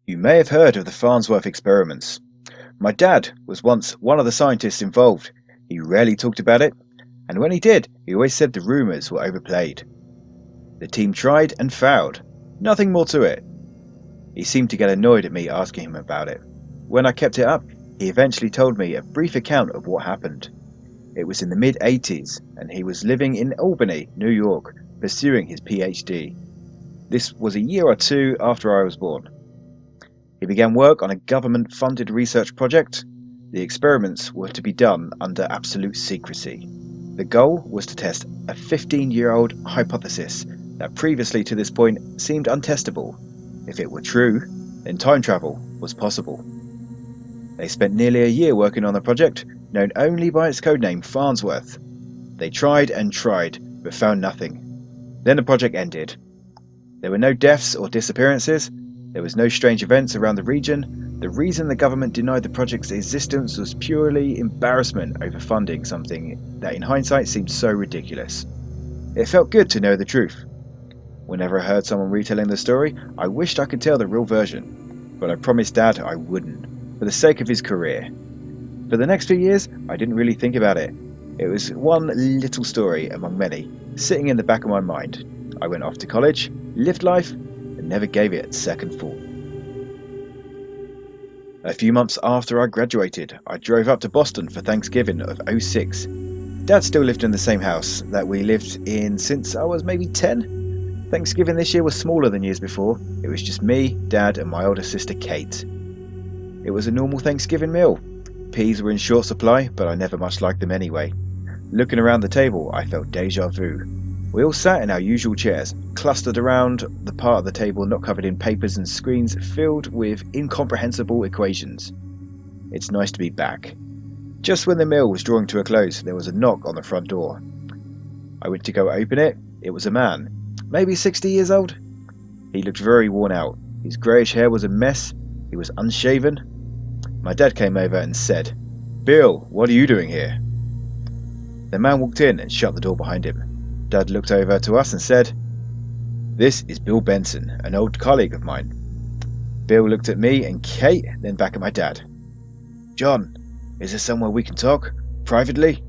You may have heard of the Farnsworth experiments. My dad was once one of the scientists involved. He rarely talked about it, and when he did, he always said the rumours were overplayed. The team tried and failed. Nothing more to it. He seemed to get annoyed at me asking him about it. When I kept it up, he eventually told me a brief account of what happened. It was in the mid-80s, and he was living in Albany, New York, pursuing his PhD. This was a year or two after I was born. He began work on a government-funded research project. The experiments were to be done under absolute secrecy. The goal was to test a 15-year-old hypothesis that previously to this point seemed untestable. If it were true, then time travel was possible. They spent nearly a year working on the project, known only by its codename Farnsworth. They tried and tried, but found nothing. Then the project ended. There were no deaths or disappearances. There was no strange events around the region. The reason the government denied the project's existence was purely embarrassment over funding something that in hindsight seemed so ridiculous. It felt good to know the truth. Whenever I heard someone retelling the story, I wished I could tell the real version, but I promised Dad I wouldn't, for the sake of his career. For the next few years, I didn't really think about it. It was one little story among many, sitting in the back of my mind. I went off to college, lived life, and never gave it a second thought. A few months after I graduated, I drove up to Boston for Thanksgiving of '06. Dad still lived in the same house that we lived in since I was maybe 10. Thanksgiving this year was smaller than years before. It was just me, Dad, and my older sister Kate. It was a normal Thanksgiving meal. Peas were in short supply, but I never much liked them anyway. Looking around the table, I felt déjà vu. We all sat in our usual chairs, clustered around the part of the table not covered in papers and screens filled with incomprehensible equations. It's nice to be back. Just when the meal was drawing to a close, there was a knock on the front door. I went to go open it. It was a man, maybe 60 years old. He looked very worn out. His greyish hair was a mess. He was unshaven. My dad came over and said, "Bill, what are you doing here?" The man walked in and shut the door behind him. Dad looked over to us and said, "This is Bill Benson, an old colleague of mine." Bill looked at me and Kate, then back at my dad. "John, is there somewhere we can talk? Privately?"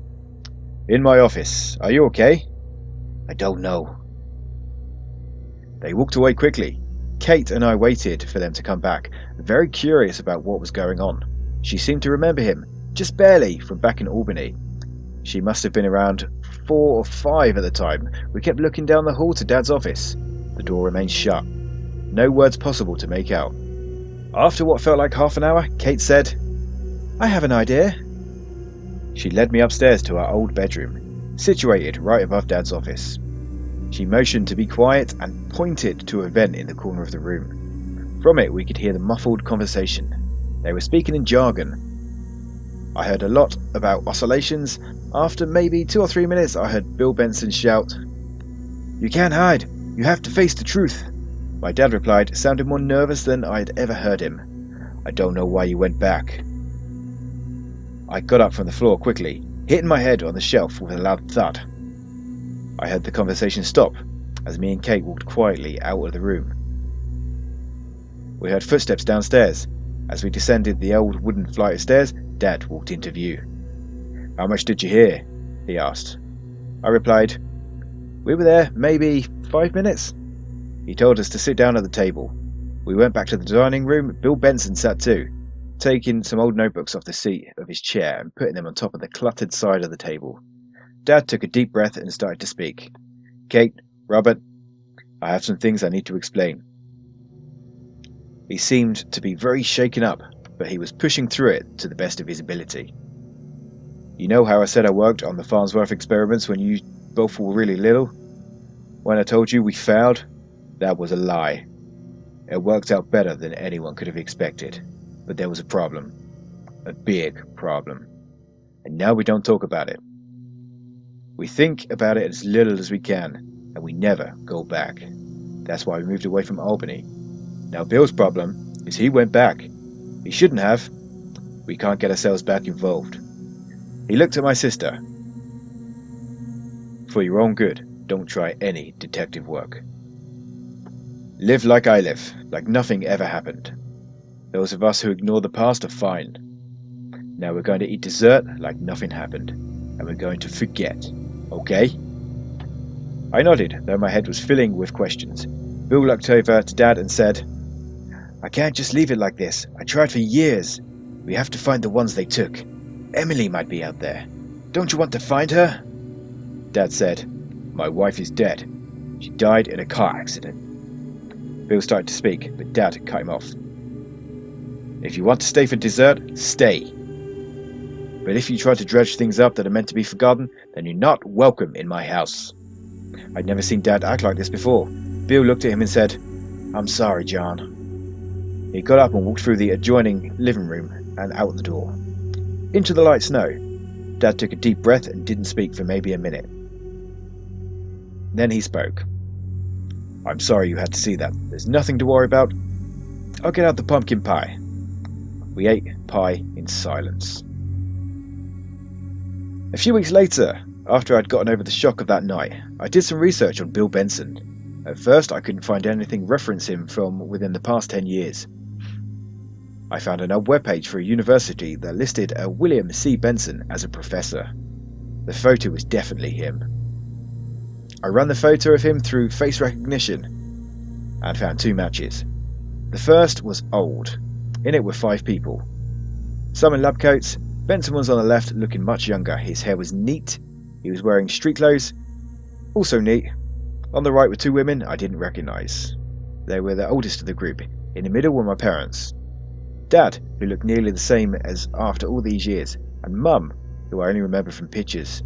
"In my office. Are you okay?" "I don't know." They walked away quickly. Kate and I waited for them to come back, very curious about what was going on. She seemed to remember him, just barely, from back in Albany. She must have been around 4 or 5 at the time. We kept looking down the hall to Dad's office. The door remained shut. No words possible to make out. After what felt like half an hour, Kate said, "I have an idea." She led me upstairs to our old bedroom, situated right above Dad's office. She motioned to be quiet and pointed to a vent in the corner of the room. From it we could hear the muffled conversation. They were speaking in jargon. I heard a lot about oscillations. After maybe 2 or 3 minutes I heard Bill Benson shout, "You can't hide. You have to face the truth." My dad replied, sounding more nervous than I had ever heard him, "I don't know why you went back." I got up from the floor quickly, hitting my head on the shelf with a loud thud. I heard the conversation stop as me and Kate walked quietly out of the room. We heard footsteps downstairs. As we descended the old wooden flight of stairs, Dad walked into view. "How much did you hear?" he asked. I replied, "We were there maybe 5 minutes." He told us to sit down at the table. We went back to the dining room. Bill Benson sat too, taking some old notebooks off the seat of his chair and putting them on top of the cluttered side of the table. Dad took a deep breath and started to speak. "Kate, Robert, I have some things I need to explain." He seemed to be very shaken up, but he was pushing through it to the best of his ability. "You know how I said I worked on the Farnsworth experiments when you both were really little? When I told you we failed? That was a lie. It worked out better than anyone could have expected. But there was a problem. A big problem. And now we don't talk about it. We think about it as little as we can, and we never go back. That's why we moved away from Albany. Now Bill's problem is he went back. He shouldn't have. We can't get ourselves back involved." He looked at my sister. "For your own good, don't try any detective work. Live like I live, like nothing ever happened. Those of us who ignore the past are fine. Now we're going to eat dessert like nothing happened, and we're going to forget, okay? I nodded, though my head was filling with questions. Bill looked over to Dad and said, I can't just leave it like this. I tried for years. We have to find the ones they took. Emily might be out there. Don't you want to find her? Dad said, My wife is dead. She died in a car accident. Bill started to speak, but Dad cut him off. If you want to stay for dessert, stay. But if you try to dredge things up that are meant to be forgotten, then you're not welcome in my house. I'd never seen Dad act like this before. Bill looked at him and said, I'm sorry, John. He got up and walked through the adjoining living room and out the door. Into the light snow. Dad took a deep breath and didn't speak for maybe a minute. Then he spoke. I'm sorry you had to see that. There's nothing to worry about. I'll get out the pumpkin pie. We ate pie in silence. A few weeks later, after I'd gotten over the shock of that night, I did some research on Bill Benson. At first, I couldn't find anything referencing him from within the past 10 years. I found an old webpage for a university that listed a William C. Benson as a professor. The photo was definitely him. I ran the photo of him through face recognition and found 2 matches. The first was old. In it were 5 people. Some in lab coats. Benson was on the left, looking much younger. His hair was neat. He was wearing street clothes. Also neat. On the right were 2 women I didn't recognise. They were the oldest of the group. In the middle were my parents. Dad, who looked nearly the same as after all these years, and Mum, who I only remember from pictures.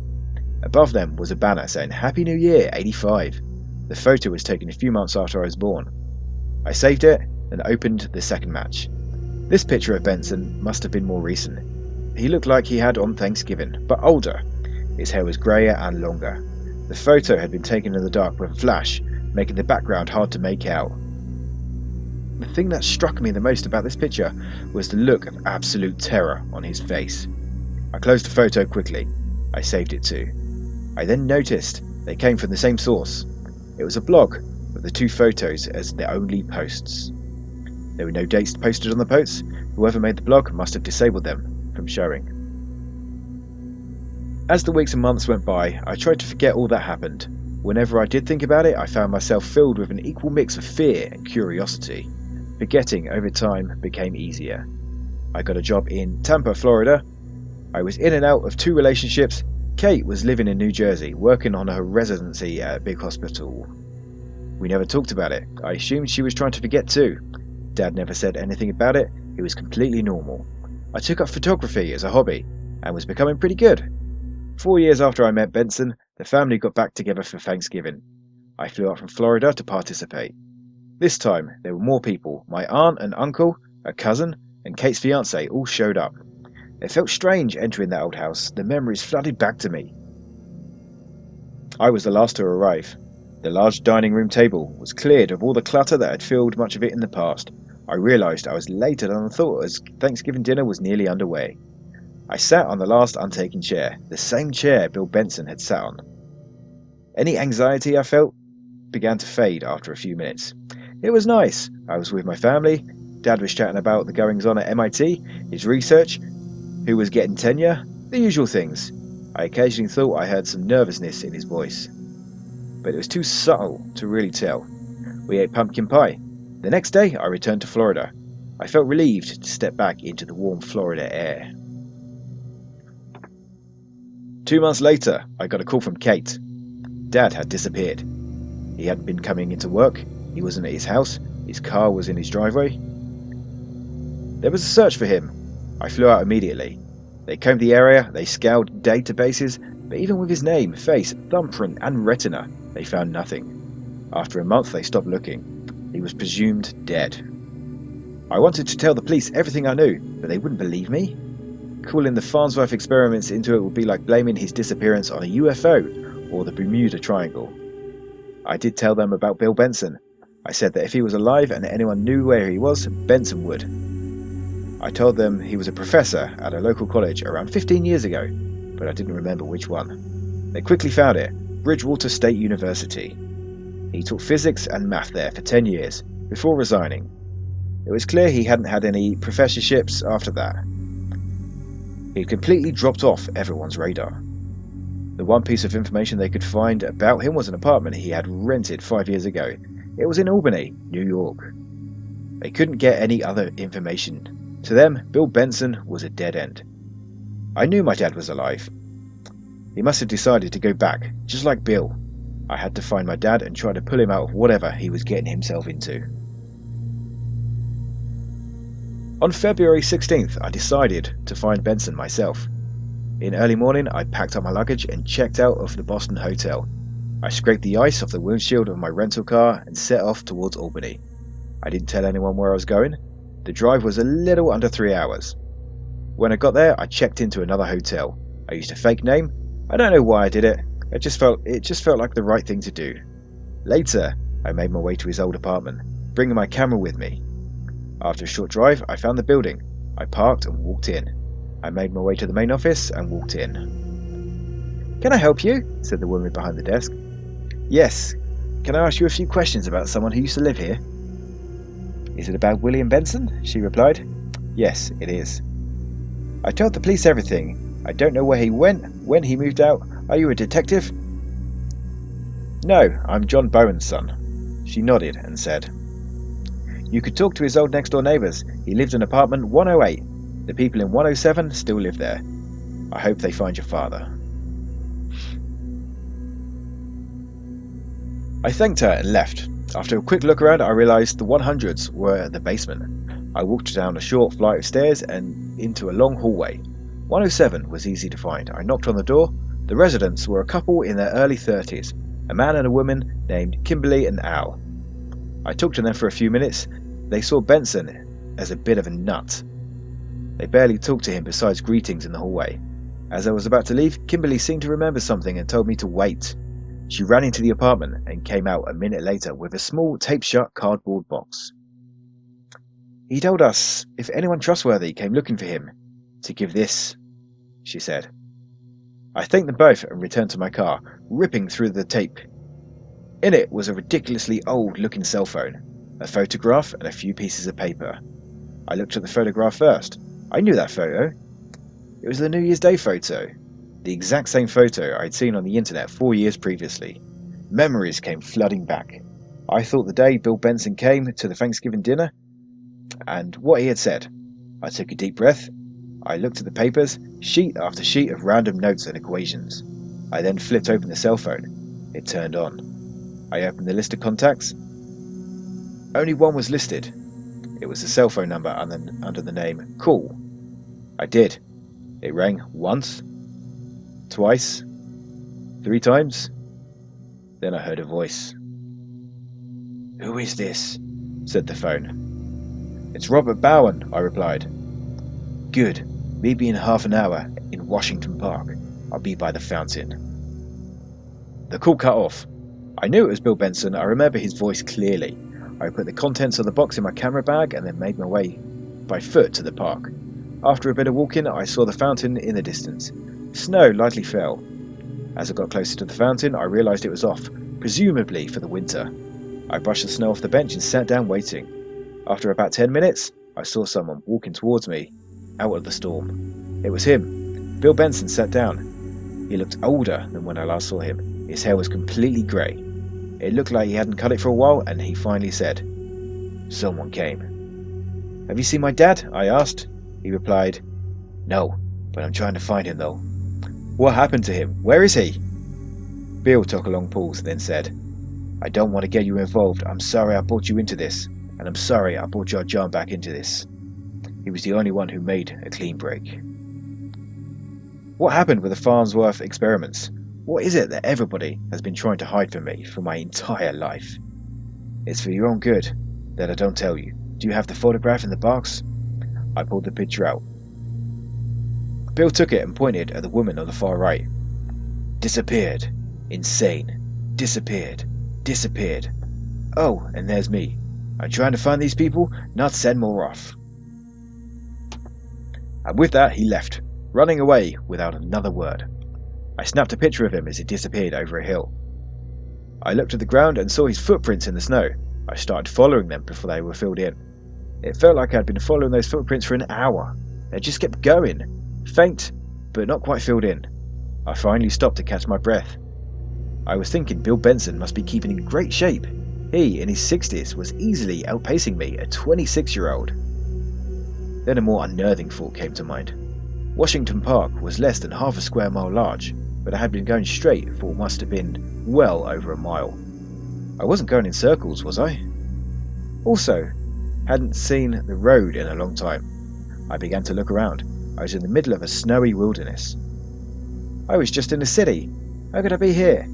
Above them was a banner saying Happy New Year, 85. The photo was taken a few months after I was born. I saved it and opened the second match. This picture of Benson must have been more recent. He looked like he had on Thanksgiving, but older. His hair was greyer and longer. The photo had been taken in the dark with a flash, making the background hard to make out. The thing that struck me the most about this picture was the look of absolute terror on his face. I closed the photo quickly. I saved it too. I then noticed they came from the same source. It was a blog with the 2 photos as the only posts. There were no dates posted on the posts. Whoever made the blog must have disabled them from showing. As the weeks and months went by, I tried to forget all that happened. Whenever I did think about it, I found myself filled with an equal mix of fear and curiosity. Forgetting over time became easier. I got a job in Tampa, Florida. I was in and out of 2 relationships. Kate was living in New Jersey, working on her residency at a big hospital. We never talked about it. I assumed she was trying to forget too. Dad never said anything about it. It was completely normal. I took up photography as a hobby and was becoming pretty good. 4 years after I met Benson, the family got back together for Thanksgiving. I flew out from Florida to participate. This time, there were more people. My aunt and uncle, a cousin, and Kate's fiancé all showed up. It felt strange entering that old house. The memories flooded back to me. I was the last to arrive. The large dining room table was cleared of all the clutter that had filled much of it in the past. I realised I was later than I thought as Thanksgiving dinner was nearly underway. I sat on the last untaken chair, the same chair Bill Benson had sat on. Any anxiety I felt began to fade after a few minutes. It was nice. I was with my family. Dad was chatting about the goings-on at MIT, his research, who was getting tenure, the usual things. I occasionally thought I heard some nervousness in his voice, but it was too subtle to really tell. We ate pumpkin pie. The next day, I returned to Florida. I felt relieved to step back into the warm Florida air. 2 months later, I got a call from Kate. Dad had disappeared. He hadn't been coming into work. He wasn't at his house. His car was in his driveway. There was a search for him. I flew out immediately. They combed the area, they scoured databases, but even with his name, face, thumbprint and retina, they found nothing. After a month, they stopped looking. He was presumed dead. I wanted to tell the police everything I knew, but they wouldn't believe me. Calling the Farnsworth experiments into it would be like blaming his disappearance on a UFO or the Bermuda Triangle. I did tell them about Bill Benson. I said that if he was alive and anyone knew where he was, Benson would. I told them he was a professor at a local college around 15 years ago, but I didn't remember which one. They quickly found it, Bridgewater State University. He taught physics and math there for 10 years, before resigning. It was clear he hadn't had any professorships after that. He'd completely dropped off everyone's radar. The one piece of information they could find about him was an apartment he had rented 5 years ago. It was in Albany, New York. They couldn't get any other information. To them, Bill Benson was a dead end. I knew my dad was alive. He must have decided to go back, just like Bill. I had to find my dad and try to pull him out of whatever he was getting himself into. On February 16th, I decided to find Benson myself. In early morning, I packed up my luggage and checked out of the Boston hotel. I scraped the ice off the windshield of my rental car and set off towards Albany. I didn't tell anyone where I was going. The drive was a little under 3 hours. When I got there, I checked into another hotel. I used a fake name. I don't know why I did it. It just felt like the right thing to do. Later, I made my way to his old apartment, bringing my camera with me. After a short drive, I found the building. I parked and walked in. I made my way to the main office and walked in. "Can I help you?" said the woman behind the desk. "Yes. Can I ask you a few questions about someone who used to live here?" "Is it about William Benson?" she replied. "Yes, it is." "I told the police everything. I don't know where he went, when he moved out. Are you a detective?" "No, I'm John Bowen's son." She nodded and said, "You could talk to his old next-door neighbours. He lived in apartment 108. The people in 107 still live there. I hope they find your father." I thanked her and left. After a quick look around, I realised the 100s were the basement. I walked down a short flight of stairs and into a long hallway. 107 was easy to find. I knocked on the door. The residents were a couple in their early 30s, a man and a woman named Kimberly and Al. I talked to them for a few minutes. They saw Benson as a bit of a nut. They barely talked to him besides greetings in the hallway. As I was about to leave, Kimberly seemed to remember something and told me to wait. She ran into the apartment and came out a minute later with a small tape-shut cardboard box. "He told us if anyone trustworthy came looking for him, to give this," she said. I thanked them both and returned to my car, ripping through the tape. In it was a ridiculously old-looking cell phone, a photograph and a few pieces of paper. I looked at the photograph first. I knew that photo. It was the New Year's Day photo, the exact same photo I'd seen on the internet 4 years previously. Memories came flooding back. I thought the day Bill Benson came to the Thanksgiving dinner and what he had said. I took a deep breath. I looked at the papers, sheet after sheet of random notes and equations. I then flipped open the cell phone. It turned on. I opened the list of contacts. Only one was listed. It was a cell phone number under the name Call. I did. It rang once, twice, 3 times. Then I heard a voice. "Who is this?" said the phone. "It's Robert Bowen," I replied. "Good. Meet me in half an hour in Washington Park. I'll be by the fountain." The call cut off. I knew it was Bill Benson. I remember his voice clearly. I put the contents of the box in my camera bag and then made my way by foot to the park. After a bit of walking, I saw the fountain in the distance. Snow lightly fell. As I got closer to the fountain, I realised it was off, presumably for the winter. I brushed the snow off the bench and sat down waiting. After about 10 minutes, I saw someone walking towards me, out of the storm. It was him. Bill Benson sat down. He looked older than when I last saw him. His hair was completely grey. It looked like he hadn't cut it for a while, and he finally said, "Someone came." "Have you seen my dad?" I asked. He replied, "No, but I'm trying to find him though." "What happened to him? Where is he?" Bill took a long pause, then said, "I don't want to get you involved. I'm sorry I brought you into this, and I'm sorry I brought your John back into this. He was the only one who made a clean break." What happened with the Farnsworth experiments? What is it that everybody has been trying to hide from me for my entire life? It's for your own good that I don't tell you. Do you have the photograph in the box? I pulled the picture out. Bill took it and pointed at the woman on the far right. "Disappeared. Insane. Disappeared. Disappeared. Oh, and there's me. I'm trying to find these people, not send more off." And with that, he left, running away without another word. I snapped a picture of him as he disappeared over a hill. I looked at the ground and saw his footprints in the snow. I started following them before they were filled in. It felt like I'd been following those footprints for an hour. They just kept going, faint, but not quite filled in. I finally stopped to catch my breath. I was thinking Bill Benson must be keeping in great shape. He, in his 60s, was easily outpacing me, a 26-year-old. Then a more unnerving thought came to mind. Washington Park was less than half a square mile large, but I had been going straight for what must have been well over a mile. I wasn't going in circles, was I? Also, hadn't seen the road in a long time. I began to look around. I was in the middle of a snowy wilderness. I was just in the city. How could I be here?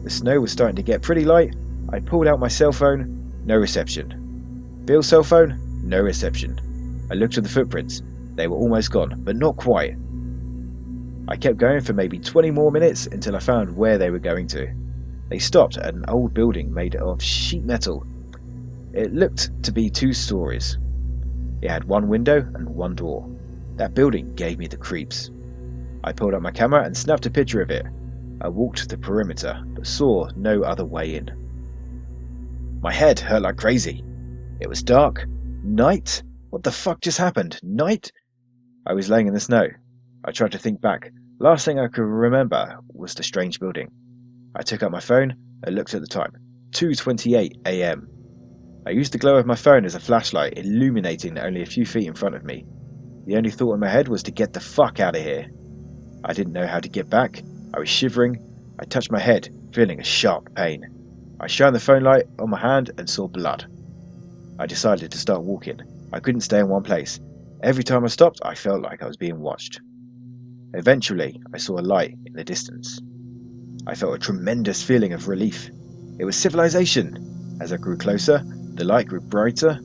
The snow was starting to get pretty light. I pulled out my cell phone. No reception. Bill's cell phone? No reception. I looked at the footprints. They were almost gone, but not quite. I kept going for maybe 20 more minutes until I found where they were going to. They stopped at an old building made of sheet metal. It looked to be 2 stories. It had 1 window and 1 door. That building gave me the creeps. I pulled up my camera and snapped a picture of it. I walked the perimeter, but saw no other way in. My head hurt like crazy. It was dark. Night? What the fuck just happened? Night? I was laying in the snow. I tried to think back. Last thing I could remember was the strange building. I took up my phone and looked at the time. 2:28 a.m. I used the glow of my phone as a flashlight, illuminating only a few feet in front of me. The only thought in my head was to get the fuck out of here. I didn't know how to get back. I was shivering. I touched my head, feeling a sharp pain. I shined the phone light on my hand and saw blood. I decided to start walking. I couldn't stay in one place. Every time I stopped, I felt like I was being watched. Eventually, I saw a light in the distance. I felt a tremendous feeling of relief. It was civilization. As I grew closer, the light grew brighter.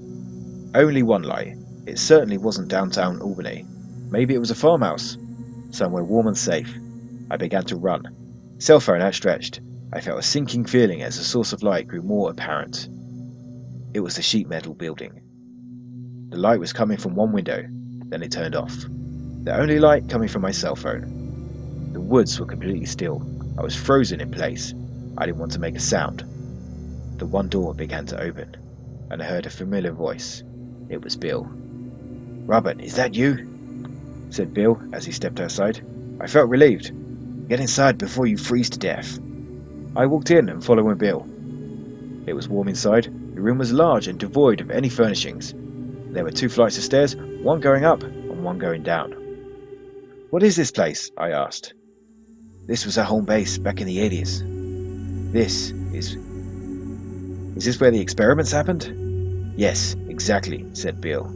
Only one light. It certainly wasn't downtown Albany. Maybe it was a farmhouse. Somewhere warm and safe. I began to run. Cell phone outstretched. I felt a sinking feeling as the source of light grew more apparent. It was the sheet metal building. The light was coming from one window, then it turned off. The only light coming from my cell phone. The woods were completely still. I was frozen in place. I didn't want to make a sound. The one door began to open, and I heard a familiar voice. It was Bill. "Robert, is that you?" said Bill as he stepped outside. I felt relieved. "Get inside before you freeze to death." I walked in and followed Bill. It was warm inside. The room was large and devoid of any furnishings. There were 2 flights of stairs, one going up and one going down. "What is this place?" I asked. "This was our home base back in the 80s. This is... Is this where the experiments happened?" "Yes, exactly," said Bill.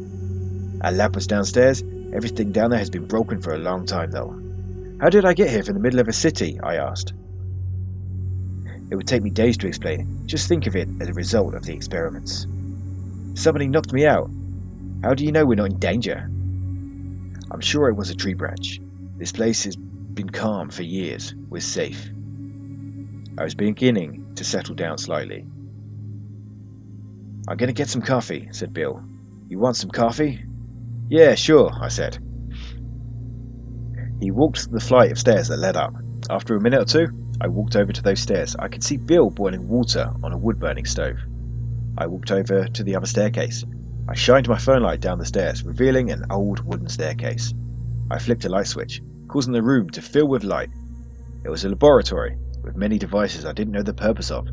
"Our lab was downstairs. Everything down there has been broken for a long time, though." "How did I get here from the middle of a city?" I asked. "It would take me days to explain. Just think of it as a result of the experiments. Somebody knocked me out. How do you know we're not in danger?" "I'm sure it was a tree branch. This place has been calm for years. We're safe." I was beginning to settle down slightly. "I'm going to get some coffee," said Bill. "You want some coffee?" "Yeah, sure," I said. He walked the flight of stairs that led up. After a minute or two, I walked over to those stairs. I could see Bill boiling water on a wood-burning stove. I walked over to the other staircase. I shined my phone light down the stairs, revealing an old wooden staircase. I flipped a light switch, causing the room to fill with light. It was a laboratory, with many devices I didn't know the purpose of.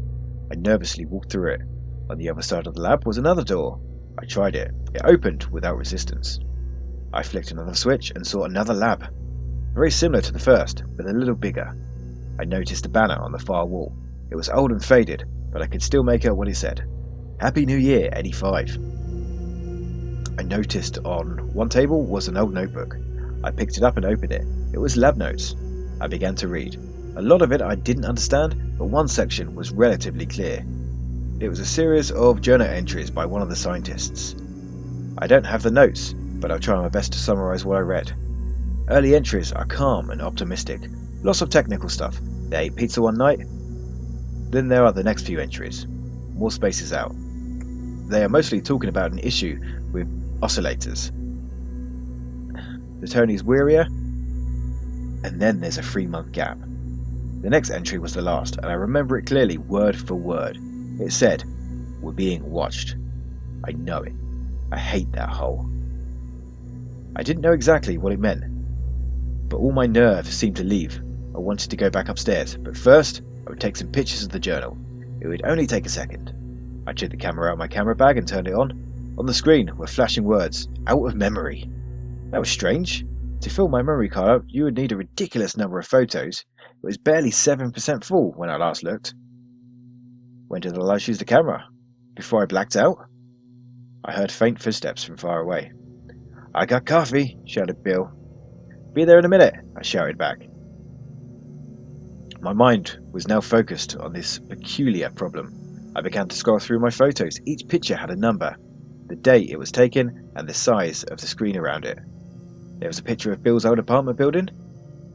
I nervously walked through it. On the other side of the lab was another door. I tried it. It opened without resistance. I flicked another switch and saw another lab. Very similar to the first, but a little bigger. I noticed a banner on the far wall. It was old and faded, but I could still make out what it said. "Happy New Year, 85. I noticed on one table was an old notebook. I picked it up and opened it. It was lab notes. I began to read. A lot of it I didn't understand, but one section was relatively clear. It was a series of journal entries by one of the scientists. I don't have the notes, but I'll try my best to summarize what I read. Early entries are calm and optimistic. Lots of technical stuff. They ate pizza one night. Then there are the next few entries. More spaces out. They are mostly talking about an issue with oscillators. The Tony's wearier. And then there's a 3-month gap. The next entry was the last, and I remember it clearly, word for word. It said, "We're being watched." I know it. I hate that hole. I didn't know exactly what it meant, but all my nerve seemed to leave. I wanted to go back upstairs, but first I would take some pictures of the journal. It would only take a second. I took the camera out of my camera bag and turned it on. On the screen were flashing words, "out of memory." That was strange. To fill my memory card up, you would need a ridiculous number of photos. It was barely 7% full when I last looked. When did I last use the camera? Before I blacked out? I heard faint footsteps from far away. "I got coffee," shouted Bill. "Be there in a minute," I shouted back. My mind was now focused on this peculiar problem. I began to scroll through my photos. Each picture had a number, the date it was taken, and the size of the screen around it. There was a picture of Bill's old apartment building.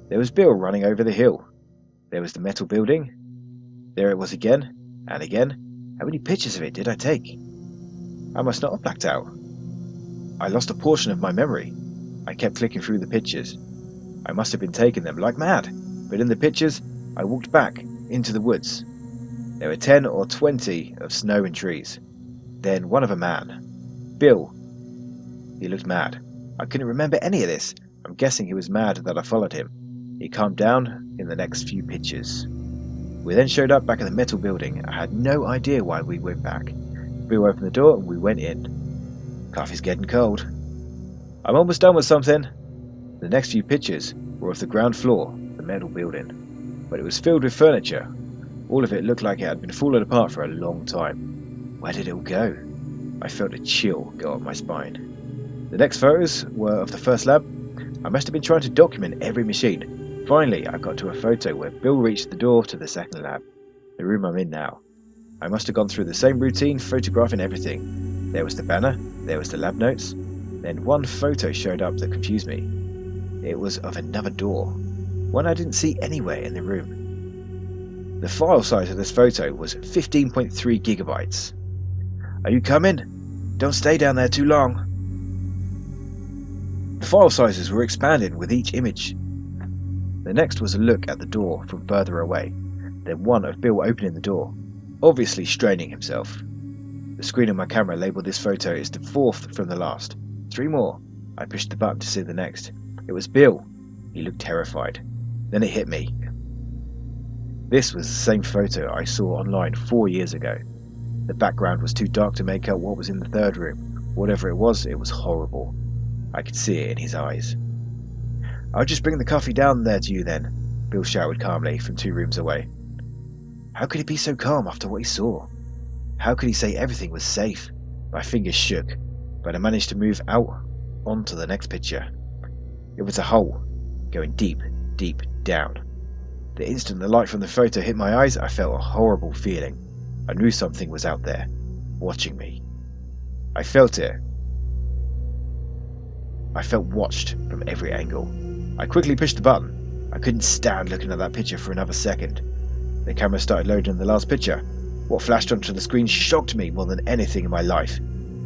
There was Bill running over the hill. There was the metal building. There it was again, and again. How many pictures of it did I take? I must not have blacked out. I lost a portion of my memory. I kept clicking through the pictures. I must have been taking them like mad, but in the pictures, I walked back into the woods. There were 10 or 20 of snow and trees. Then one of a man. Bill. He looked mad. I couldn't remember any of this. I'm guessing he was mad that I followed him. He calmed down in the next few pictures. We then showed up back at the metal building. I had no idea why we went back. Bill opened the door and we went in. Coffee's getting cold. I'm almost done with something. The next few pictures were of the ground floor, the metal building, but it was filled with furniture. All of it looked like it had been falling apart for a long time. Where did it all go? I felt a chill go up my spine. The next photos were of the first lab. I must have been trying to document every machine. Finally, I got to a photo where Bill reached the door to the second lab, the room I'm in now. I must have gone through the same routine, photographing everything. There was the banner, there was the lab notes. Then one photo showed up that confused me. It was of another door, one I didn't see anywhere in the room. The file size of this photo was 15.3 gigabytes. "Are you coming? Don't stay down there too long." The file sizes were expanding with each image. The next was a look at the door from further away, then one of Bill opening the door, obviously straining himself. The screen on my camera labelled this photo as the fourth from the last. 3 more. I pushed the button to see the next. It was Bill. He looked terrified. Then it hit me. This was the same photo I saw online 4 years ago. The background was too dark to make out what was in the third room. Whatever it was horrible. I could see it in his eyes. "I'll just bring the coffee down there to you then," Bill shouted calmly from 2 rooms away. How could he be so calm after what he saw? How could he say everything was safe? My fingers shook, but I managed to move out onto the next picture. It was a hole, going deep, deep down. The instant the light from the photo hit my eyes, I felt a horrible feeling. I knew something was out there, watching me. I felt it. I felt watched from every angle. I quickly pushed the button. I couldn't stand looking at that picture for another second. The camera started loading the last picture. What flashed onto the screen shocked me more than anything in my life.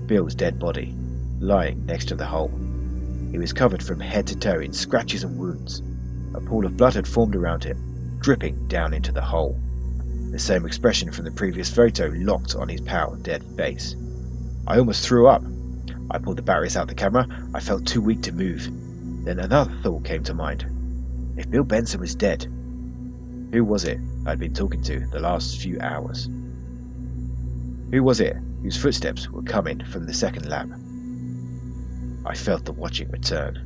Bill's dead body, lying next to the hole. He was covered from head to toe in scratches and wounds. A pool of blood had formed around him, dripping down into the hole. The same expression from the previous photo locked on his pale, dead face. I almost threw up. I pulled the batteries out the camera. I felt too weak to move. Then another thought came to mind. If Bill Benson was dead, who was it I'd been talking to the last few hours? Who was it whose footsteps were coming from the second lab? I felt the watching return.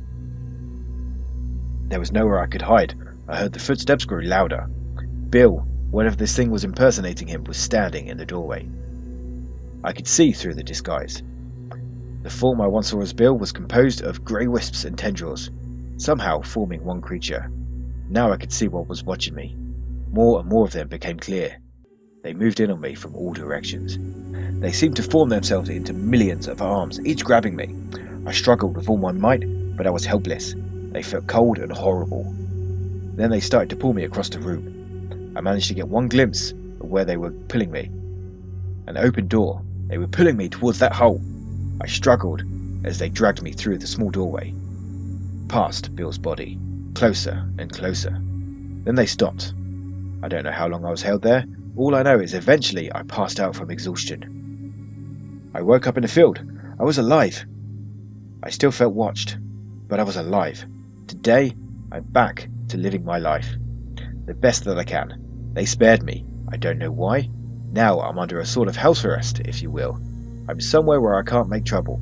There was nowhere I could hide. I heard the footsteps grow louder. Bill, whatever this thing was impersonating him, was standing in the doorway. I could see through the disguise. The form I once saw as Bill was composed of grey wisps and tendrils, somehow forming one creature. Now I could see what was watching me. More and more of them became clear. They moved in on me from all directions. They seemed to form themselves into millions of arms, each grabbing me. I struggled with all my might, but I was helpless. They felt cold and horrible. Then they started to pull me across the room. I managed to get one glimpse of where they were pulling me. An open door. They were pulling me towards that hole. I struggled as they dragged me through the small doorway, past Bill's body, closer and closer. Then they stopped. I don't know how long I was held there. All I know is eventually I passed out from exhaustion. I woke up in the field. I was alive. I still felt watched, but I was alive. Today, I'm back to living my life. The best that I can. They spared me. I don't know why. Now I'm under a sort of house arrest, if you will. I'm somewhere where I can't make trouble.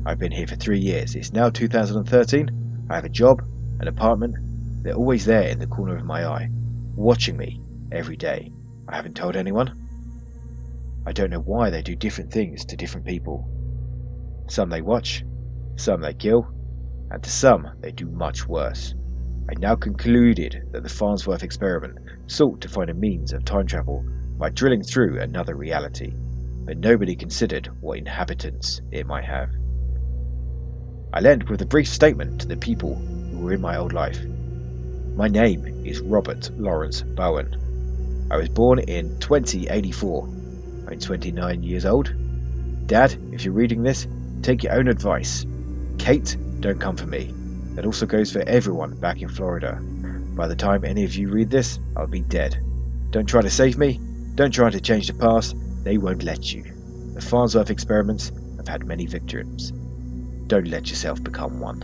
I've been here for 3 years. It's now 2013. I have a job, an apartment. They're always there in the corner of my eye, watching me every day. I haven't told anyone. I don't know why they do different things to different people. Some they watch, some they kill, and to some they do much worse. I now concluded that the Farnsworth experiment sought to find a means of time travel by drilling through another reality, but nobody considered what inhabitants it might have. I'll end with a brief statement to the people who were in my old life. My name is Robert Lawrence Bowen. I was born in 2084. I'm 29 years old. Dad, if you're reading this, take your own advice. Kate, don't come for me. That also goes for everyone back in Florida. By the time any of you read this, I'll be dead. Don't try to save me. Don't try to change the past. They won't let you. The Farnsworth experiments have had many victims. Don't let yourself become one.